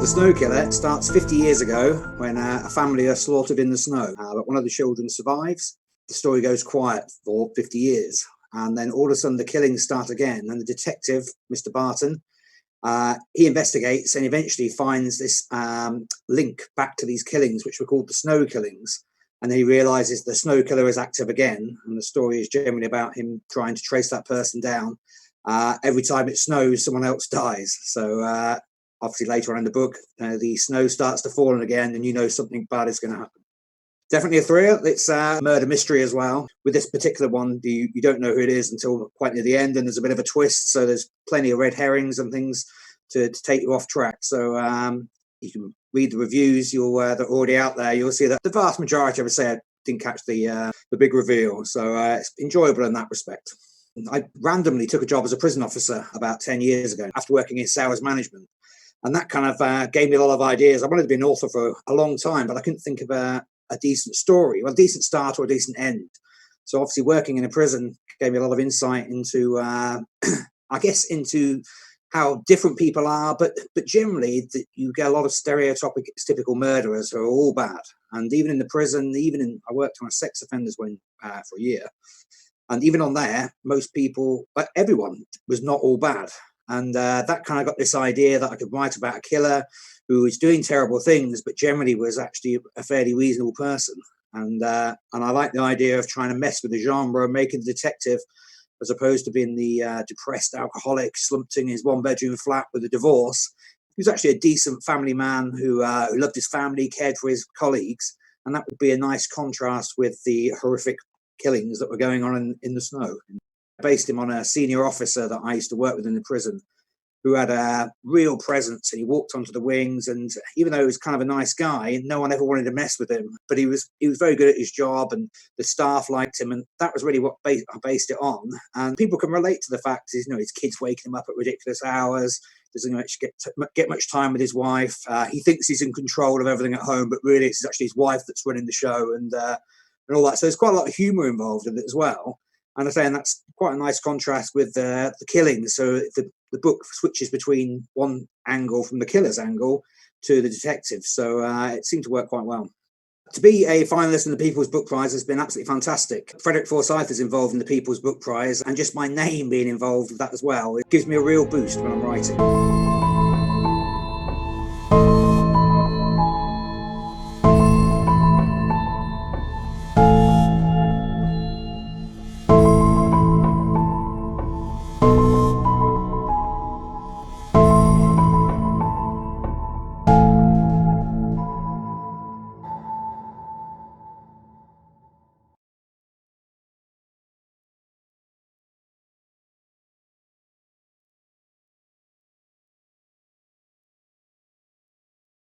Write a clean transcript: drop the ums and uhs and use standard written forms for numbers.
The Snow Killer starts 50 years ago when a family are slaughtered in the snow, but one of the children survives. The story goes quiet for 50 years, and then all of a sudden the killings start again, and the detective, Mr. Barton, he investigates and eventually finds this link back to these killings, which were called the snow killings. And then he realizes the snow killer is active again, and the story is generally about him trying to trace that person down. Every time it snows, someone else dies. So obviously later on in the book, the snow starts to fall again, and you know something bad is going to happen. Definitely a thrill. It's a murder mystery as well. With this particular one, you don't know who it is until quite near the end, and there's a bit of a twist. So there's plenty of red herrings and things to take you off track. So you can read the reviews that are already out there. You'll see that the vast majority, I would say, didn't catch the big reveal. So it's enjoyable in that respect. I randomly took a job as a prison officer about 10 years ago after working in sales management. And that kind of gave me a lot of ideas. I wanted to be an author for a long time, but I couldn't think of a decent story, well, a decent start or a decent end. So obviously working in a prison gave me a lot of insight into, I guess, into how different people are, but generally you get a lot of stereotypical murderers who are all bad. And even in the prison, I worked on a sex offenders wing for a year. And even on there, most people, everyone was not all bad. And that kind of got this idea that I could write about a killer who was doing terrible things, but generally was actually a fairly reasonable person. And I like the idea of trying to mess with the genre, making the detective, as opposed to being the depressed alcoholic slumped in his one-bedroom flat with a divorce. He was actually a decent family man who loved his family, cared for his colleagues, and that would be a nice contrast with the horrific killings that were going on in the snow. I based him on a senior officer that I used to work with in the prison who had a real presence, and he walked onto the wings, and even though he was kind of a nice guy, no one ever wanted to mess with him, but he was very good at his job, and the staff liked him, and that was really what I based it on. And people can relate to the fact his kids waking him up at ridiculous hours, doesn't actually get much time with his wife. He thinks he's in control of everything at home, but really it's actually his wife that's running the show, and all that. So there's quite a lot of humor involved in it as well. And I'm saying that's quite a nice contrast with the killing. So the book switches between one angle from the killer's angle to the detective. So it seemed to work quite well. To be a finalist in the People's Book Prize has been absolutely fantastic. Frederick Forsyth is involved in the People's Book Prize, and just my name being involved with that as well, it gives me a real boost when I'm writing.